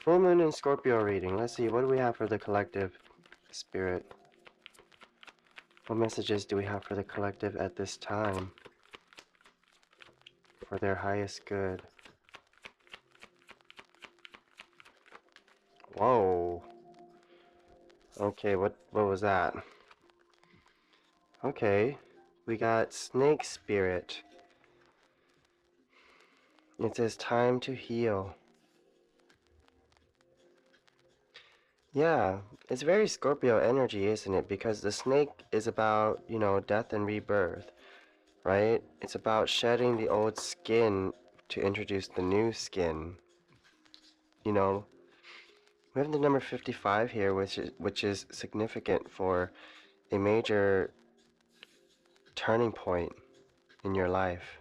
Full Moon and Scorpio reading. Let's see, what do we have for the collective spirit? What messages do we have for the collective at this time? For their highest good. Whoa. Okay, what was that? Okay, we got Snake Spirit. It says time to heal. Yeah, it's very Scorpio energy, isn't it? Because the snake is about, death and rebirth, right? It's about shedding the old skin to introduce the new skin. You know, we have the number 55 here, which is significant for a major turning point in your life.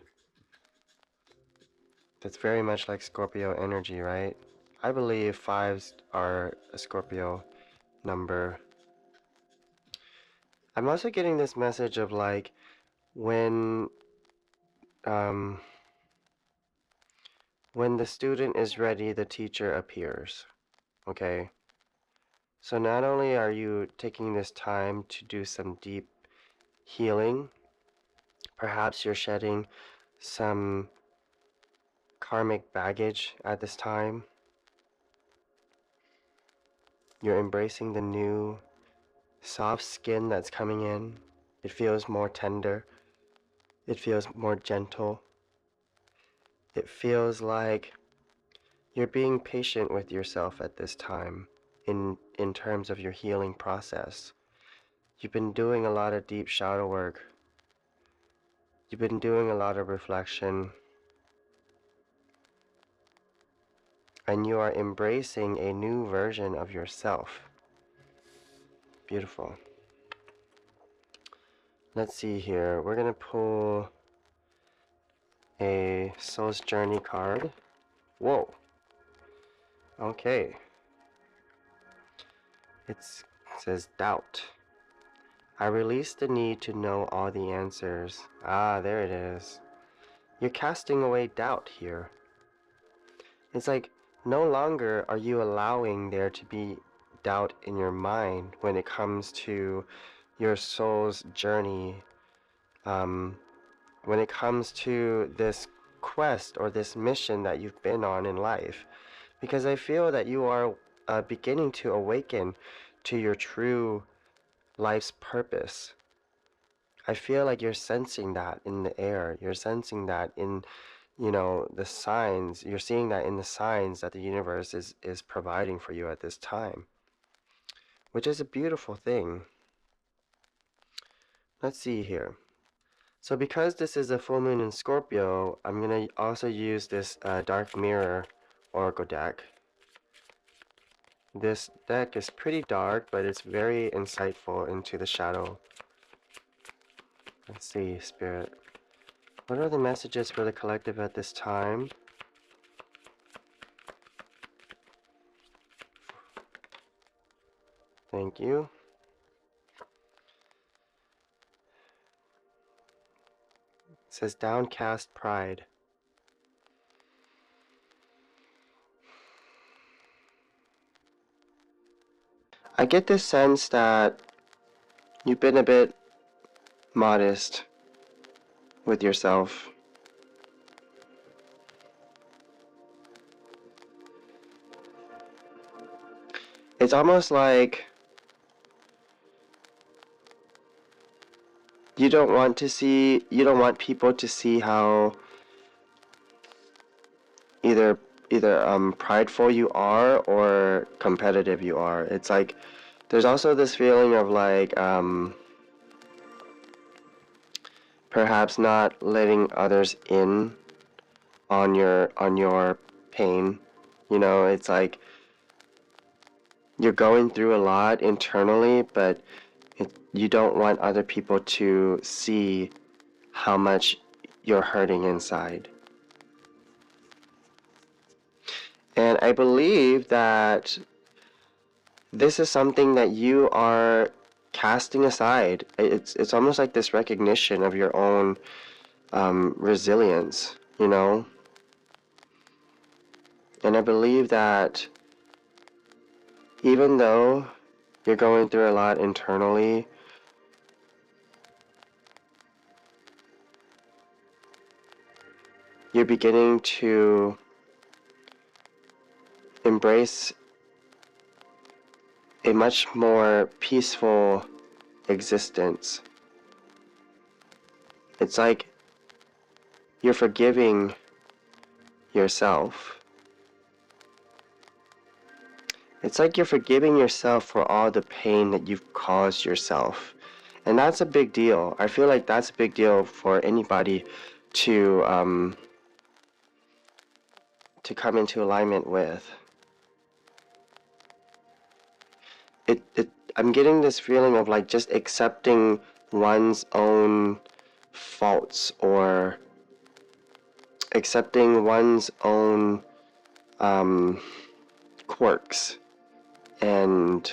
That's very much like Scorpio energy, right? I believe fives are a Scorpio number. I'm also getting this message of like when um, when the student is ready, the teacher appears. Okay? So not only are you taking this time to do some deep healing, perhaps you're shedding some karmic baggage at this time. You're embracing the new soft skin that's coming in. It feels more tender. It feels more gentle. It feels like you're being patient with yourself at this time in terms of your healing process. You've been doing a lot of deep shadow work. You've been doing a lot of reflection. And you are embracing a new version of yourself. Beautiful. Let's see here. We're going to pull a Soul's Journey card. Whoa. Okay. It says doubt. I release the need to know all the answers. Ah, there it is. You're casting away doubt here. It's like no longer are you allowing there to be doubt in your mind when it comes to your soul's journey. When it comes to this quest or this mission that you've been on in life. Because I feel that you are beginning to awaken to your true life's purpose. I feel like you're sensing that in the air. You're sensing that in, the signs. You're seeing that in the signs that the universe is providing for you at this time, which is a beautiful thing. Let's see here. So because this is a full moon in Scorpio, I'm going to also use this Dark Mirror Oracle deck. This deck is pretty dark, but it's very insightful into the shadow. Let's see, Spirit. What are the messages for the collective at this time? Thank you. It says downcast pride. I get this sense that you've been a bit modest with yourself. It's almost like you don't want people to see how either prideful you are or competitive you are. It's like there's also this feeling of like perhaps not letting others in on your pain. It's like you're going through a lot internally, but you don't want other people to see how much you're hurting inside. And I believe that this is something that you are casting aside. It's almost like this recognition of your own resilience, And I believe that Even though you're going through a lot internally, you're beginning to embrace a much more peaceful existence. It's like you're forgiving yourself. It's like you're forgiving yourself for all the pain that you've caused yourself. And that's a big deal. I feel like that's a big deal for anybody to come into alignment with. I'm getting this feeling of like just accepting one's own faults or accepting one's own quirks and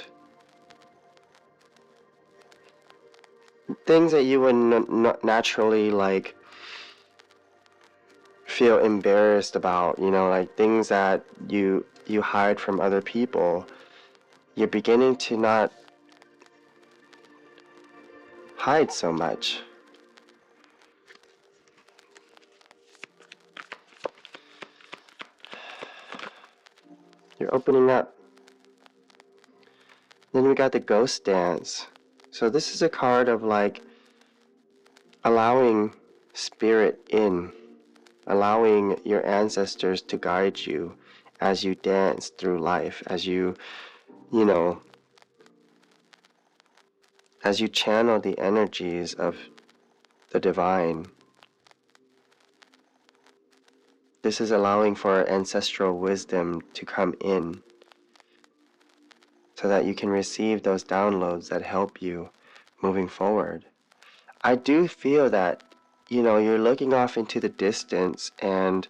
things that you would naturally like feel embarrassed about, you know, like things that you hide from other people. You're beginning to not hide so much. You're opening up. Then we got the ghost dance. So this is a card of like allowing spirit in, allowing your ancestors to guide you as you dance through life, as you know, as you channel the energies of the divine. This is allowing for ancestral wisdom to come in so that you can receive those downloads that help you moving forward. I do feel that, you know, you're looking off into the distance and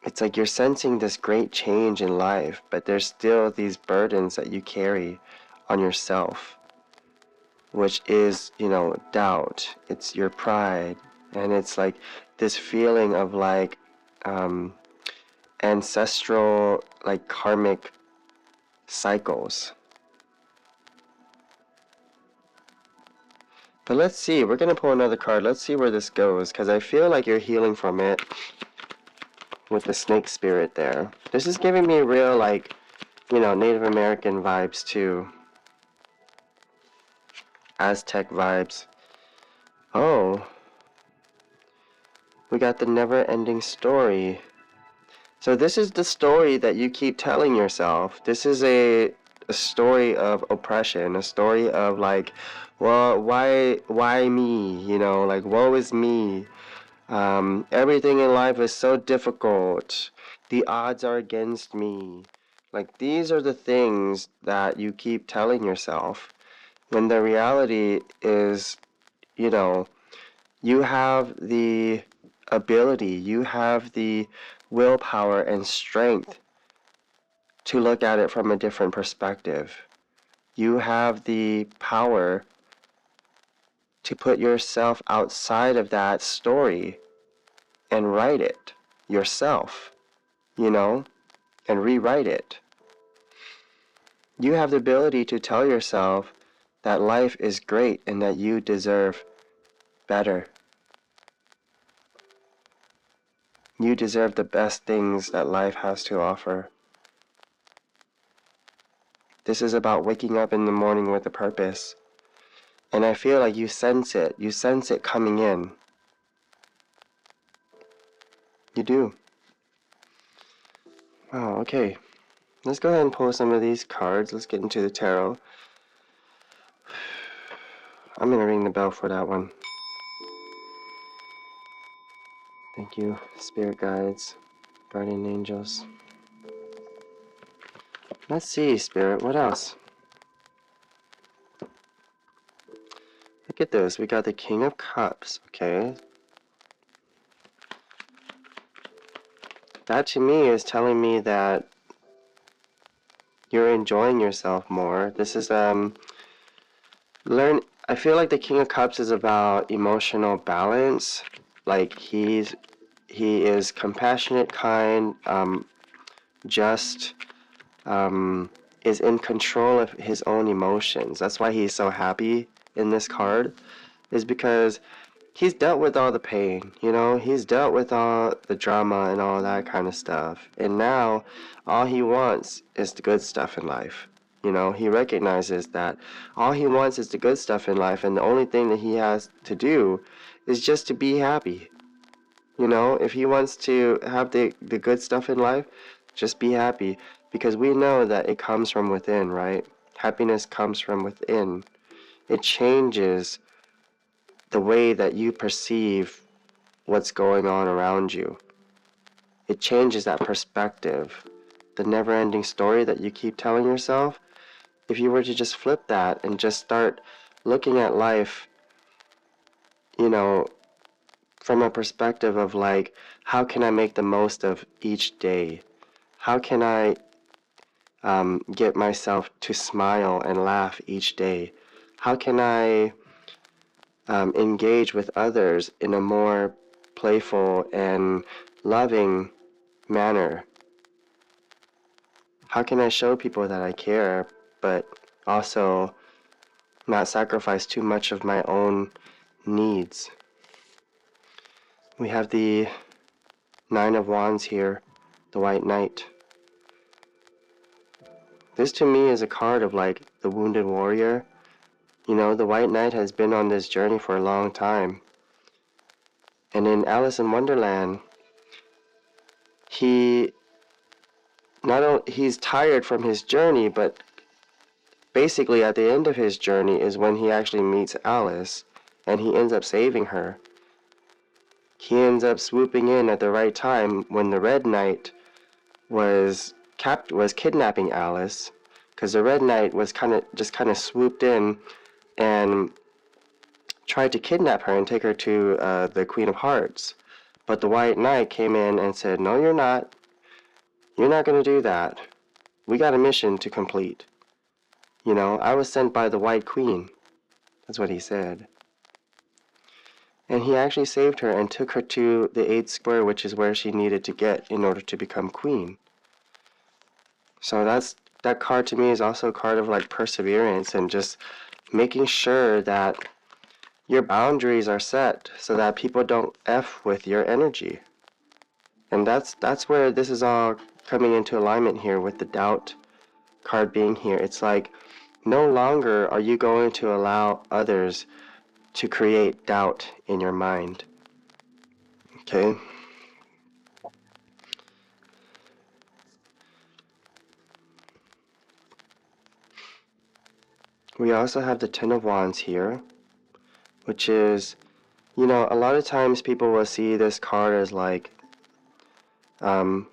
it's like you're sensing this great change in life, but there's still these burdens that you carry on yourself, which is, you know, doubt. It's your pride. And it's like this feeling of like ancestral, like karmic cycles. But let's see, we're going to pull another card. Let's see where this goes, because I feel like you're healing from it with the snake spirit there. This is giving me real, like, you know, Native American vibes too. Aztec vibes. Oh, we got the never-ending story. So this is the story that you keep telling yourself. This is a story of oppression, a story of like, well, why me? You know, like, woe is me. Everything in life is so difficult. The odds are against me. Like, these are the things that you keep telling yourself. When the reality is, you know, you have the ability, you have the willpower and strength to look at it from a different perspective. You have the power to put yourself outside of that story and write it yourself, you know, and rewrite it. You have the ability to tell yourself that life is great and that you deserve better. You deserve the best things that life has to offer. This is about waking up in the morning with a purpose. And I feel like you sense it. You sense it coming in. You do. Oh, okay. Let's go ahead and pull some of these cards. Let's get into the tarot. I'm going to ring the bell for that one. Thank you, spirit guides, guardian angels. Let's see, spirit, what else? Look at this. We got the King of Cups, okay? That to me is telling me that you're enjoying yourself more. This is I feel like the King of Cups is about emotional balance. Like he is compassionate, kind, just, is in control of his own emotions. That's why he's so happy in this card, is because he's dealt with all the pain, he's dealt with all the drama and all that kind of stuff. And now all he wants is the good stuff in life. He recognizes that all he wants is the good stuff in life, and the only thing that he has to do is just to be happy. If he wants to have the good stuff in life, just be happy, because we know that it comes from within, right? Happiness comes from within. It changes the way that you perceive what's going on around you. It changes that perspective. The never-ending story that you keep telling yourself, if you were to just flip that and just start looking at life, from a perspective of like, how can I make the most of each day? How can I get myself to smile and laugh each day? How can I engage with others in a more playful and loving manner? How can I show people that I care, but also not sacrifice too much of my own needs? We have the Nine of Wands here, the White Knight. This to me is a card of like the wounded warrior. The White Knight has been on this journey for a long time. And in Alice in Wonderland, he's tired from his journey, but basically at the end of his journey is when he actually meets Alice, and he ends up saving her. He ends up swooping in at the right time when the Red Knight was kidnapping Alice, because the Red Knight was kind of swooped in and tried to kidnap her and take her to the Queen of Hearts. But the White Knight came in and said, "No, you're not. You're not going to do that. We got a mission to complete. I was sent by the White Queen." That's what he said. And he actually saved her and took her to the 8th square, which is where she needed to get in order to become queen. So that card to me is also a card of like perseverance and just making sure that your boundaries are set so that people don't F with your energy. And that's where this is all coming into alignment here with the doubt card being here. It's like no longer are you going to allow others to create doubt in your mind. Okay? We also have the Ten of Wands here, which is, a lot of times people will see this card as like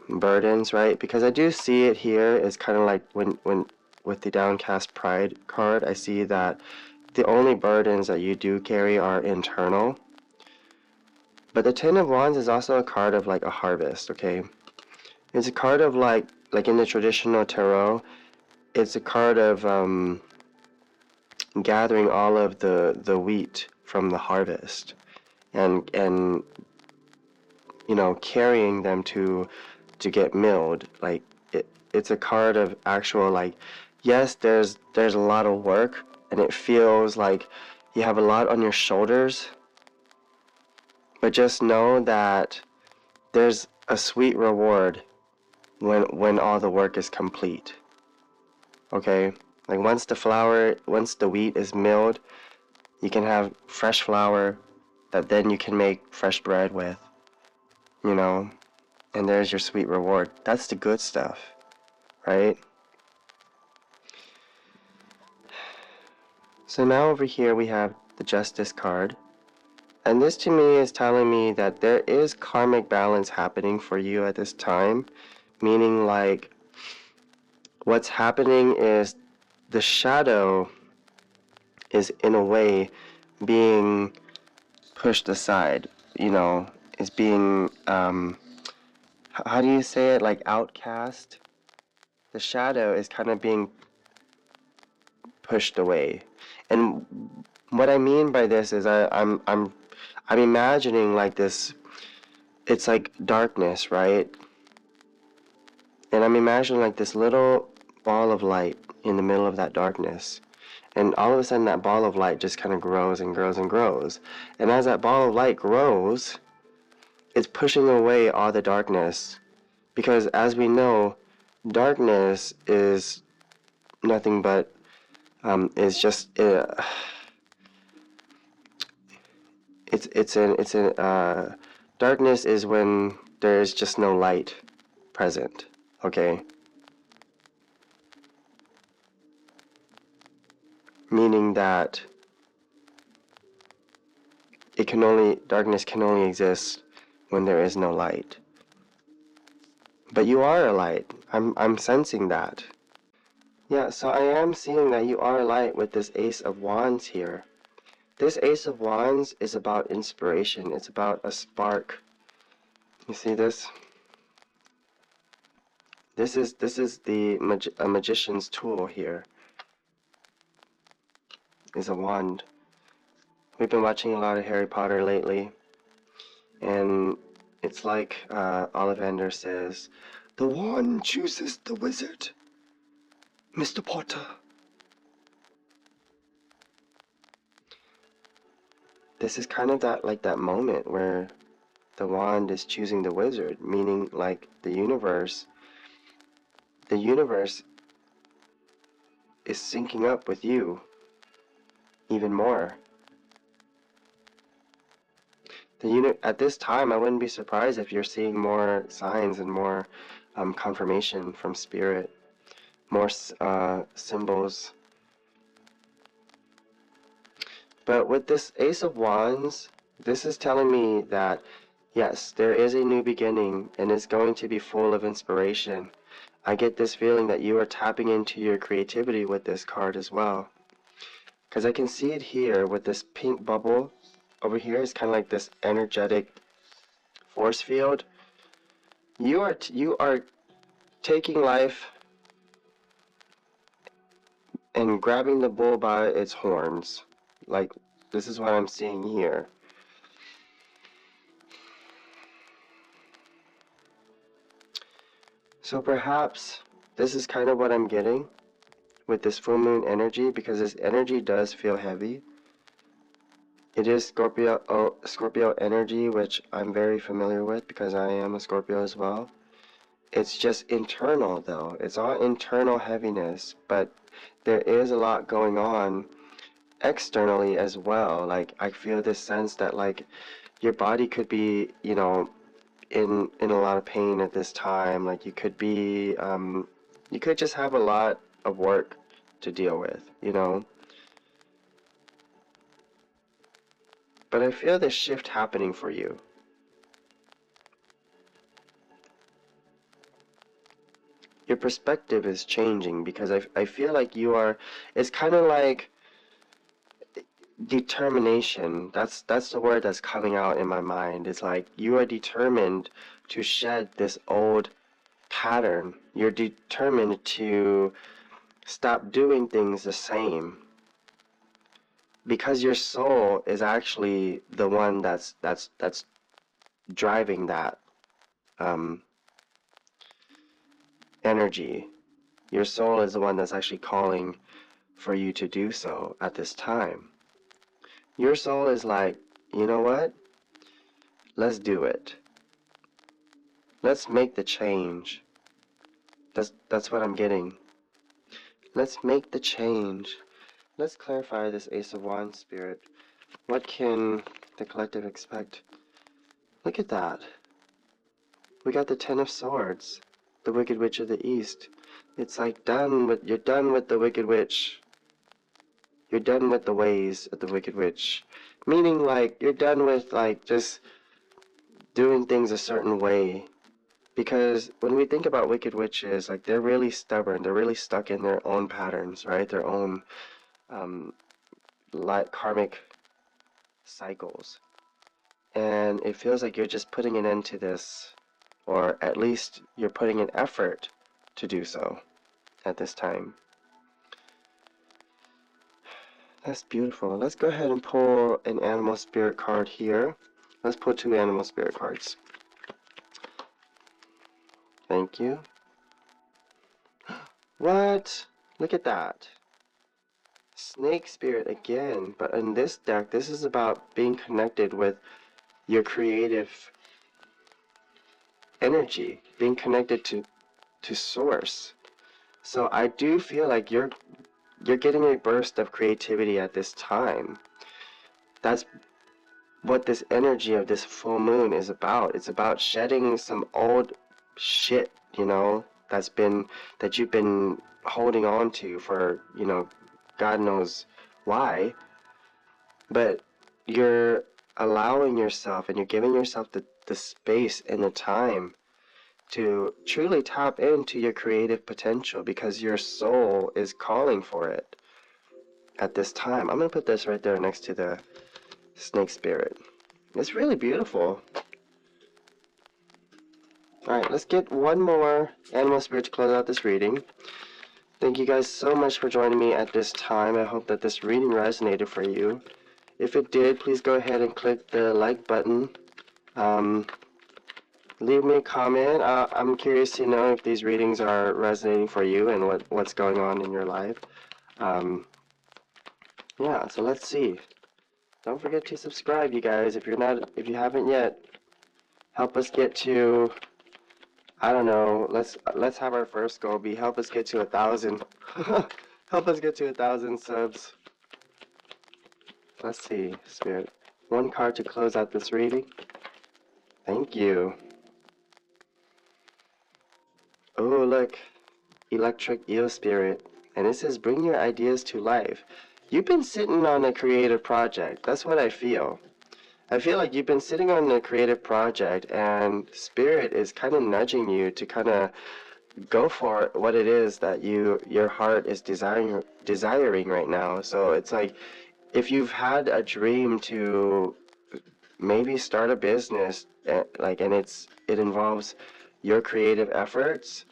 burdens, right? Because I do see it here as kind of like when with the Downcast Pride card, I see that the only burdens that you do carry are internal. But the Ten of Wands is also a card of like a harvest, okay? It's a card of like in the traditional tarot, it's a card of gathering all of the wheat from the harvest and carrying them to get milled. Like it's a card of actual like, yes, there's a lot of work and it feels like you have a lot on your shoulders, but just know that there's a sweet reward when all the work is complete. Okay? Like once the wheat is milled, you can have fresh flour that then you can make fresh bread with, and there's your sweet reward. That's the good stuff, right? So now over here we have the Justice card. And this to me is telling me that there is karmic balance happening for you at this time. Meaning like what's happening is the shadow is in a way being pushed aside, is being, how do you say it, like outcast? The shadow is kind of being pushed away. And what I mean by this is I'm imagining like this, it's like darkness, right? And I'm imagining like this little ball of light in the middle of that darkness. And all of a sudden, that ball of light just kind of grows and grows and grows. And as that ball of light grows, it's pushing away all the darkness. Because as we know, darkness is nothing but, is just, darkness is when there is just no light present, okay? Meaning that darkness can only exist when there is no light. But you are a light. I'm sensing that. Yeah, so I am seeing that you are a light with this Ace of Wands here. This Ace of Wands is about inspiration. It's about a spark. You see this? This is a magician's tool here. Is a wand. We've been watching a lot of Harry Potter lately, and it's like Ollivander says, "The wand chooses the wizard, Mr. Potter." This is kind of that moment where the wand is choosing the wizard, meaning like the universe is syncing up with you even more. At this time, I wouldn't be surprised if you're seeing more signs and more confirmation from spirit, more symbols. But with this Ace of Wands, this is telling me that yes, there is a new beginning and it's going to be full of inspiration. I get this feeling that you are tapping into your creativity with this card as well. Because I can see it here with this pink bubble over here. It's kind of like this energetic force field. You are taking life and grabbing the bull by its horns. Like, this is what I'm seeing here. So perhaps this is kind of what I'm getting with this full moon energy, because this energy does feel heavy. It is Scorpio energy, which I'm very familiar with because I am a Scorpio as well. It's just internal though. It's all internal heaviness, but there is a lot going on externally as well. Like, I feel this sense that like your body could be, in a lot of pain at this time. Like, you could be you could just have a lot of work to deal with. But I feel this shift happening for you. Your perspective is changing because I feel like it's kind of like determination. That's the word that's coming out in my mind. It's like you are determined to shed this old pattern. You're determined to stop doing things the same. Because your soul is actually the one that's driving that energy. Your soul is the one that's actually calling for you to do so at this time. Your soul is like, you know what? Let's do it. Let's make the change. That's what I'm getting. Let's make the change. Let's clarify this Ace of Wands spirit. What can the collective expect? Look at that. We got the Ten of Swords, the Wicked Witch of the East. It's like you're done with the Wicked Witch. You're done with the ways of the Wicked Witch. Meaning, like, you're done with, like, just doing things a certain way. Because when we think about Wicked Witches, like, they're really stubborn. They're really stuck in their own patterns, right? Their own karmic cycles. And it feels like you're just putting an end to this, or at least you're putting an effort to do so at this time. That's beautiful. Let's go ahead and pull an animal spirit card here. Let's pull 2 animal spirit cards. Thank you. What? Look at that. Snake spirit again. But in this deck, this is about being connected with your creative energy, being connected to source. So I do feel like you're getting a burst of creativity at this time. That's what this energy of this full moon is about. It's about shedding some old shit, that you've been holding on to for, God knows why. But you're allowing yourself and you're giving yourself the space and the time to truly tap into your creative potential because your soul is calling for it at this time. I'm going to put this right there next to the snake spirit. It's really beautiful. Alright, let's get one more animal spirit to close out this reading. Thank you guys so much for joining me at this time. I hope that this reading resonated for you. If it did, please go ahead and click the like button. Leave me a comment. I'm curious to know if these readings are resonating for you and what's going on in your life. Yeah, so let's see. Don't forget to subscribe, you guys, if you haven't yet. Help us get to, I don't know, let's have our first goal be help us get to 1,000. Help us get to 1,000 subs. Let's see, Spirit. One card to close out this reading. Thank you. Oh, look. Electric Eel Spirit. And it says, bring your ideas to life. You've been sitting on a creative project. That's what I feel. I feel like you've been sitting on a creative project and Spirit is kind of nudging you to kind of go for what it is that your heart is desiring right now. So it's like if you've had a dream to maybe start a business, and it involves your creative efforts,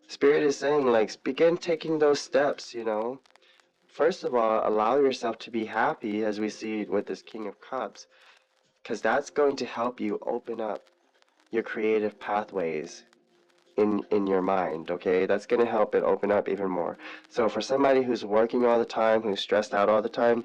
Spirit is saying, like, begin taking those steps, First of all, allow yourself to be happy, as we see with this King of Cups, because that's going to help you open up your creative pathways in your mind, okay? That's going to help it open up even more. So for somebody who's working all the time, who's stressed out all the time,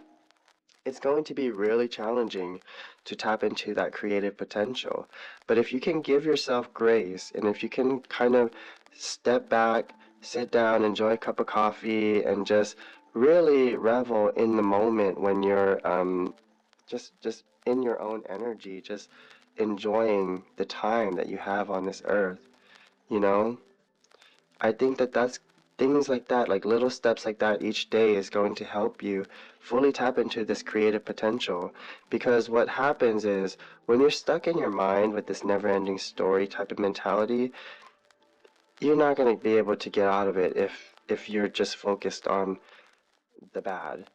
it's going to be really challenging to tap into that creative potential. But if you can give yourself grace, and if you can kind of step back, sit down, enjoy a cup of coffee, and just really revel in the moment when you're just in your own energy, just enjoying the time that you have on this earth, you know? I think that's things like that, like little steps like that each day is going to help you fully tap into this creative potential. Because what happens is when you're stuck in your mind with this never-ending story type of mentality, you're not going to be able to get out of it if you're just focused on the bad,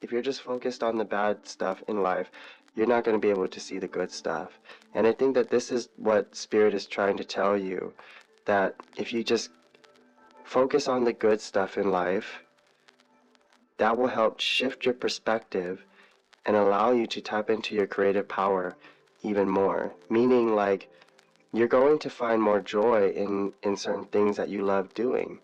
If you're just focused on the bad stuff in life, you're not going to be able to see the good stuff. And I think that this is what Spirit is trying to tell you, that if you just focus on the good stuff in life, that will help shift your perspective and allow you to tap into your creative power even more. Meaning, like, you're going to find more joy in certain things that you love doing,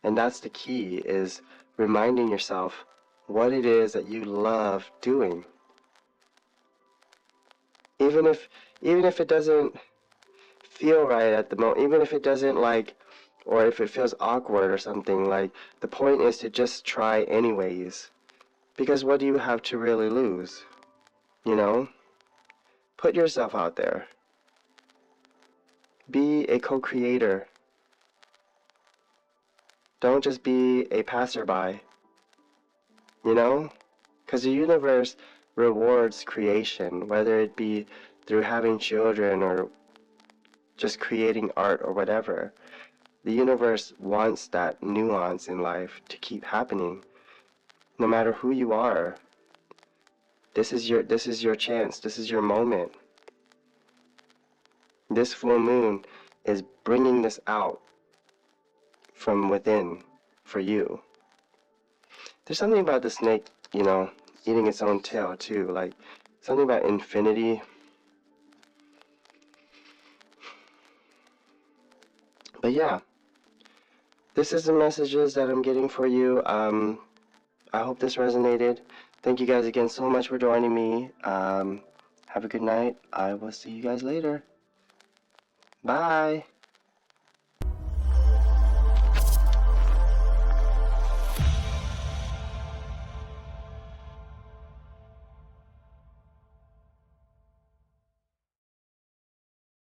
And that's the key, is reminding yourself what it is that you love doing. Even if it doesn't feel right at the moment, even if it doesn't or if it feels awkward or something, the point is to just try anyways. Because what do you have to really lose? Put yourself out there. Be a co-creator. Don't just be a passerby. Because the universe rewards creation, whether it be through having children or just creating art or whatever. The universe wants that nuance in life to keep happening. No matter who you are, this is your chance, this is your moment. This full moon is bringing this out from within for you. There's something about the snake, eating its own tail too, something about infinity. But yeah, this is the messages that I'm getting for you. I hope this resonated. Thank you guys again so much for joining me. Have a good night. I will see you guys later. Bye.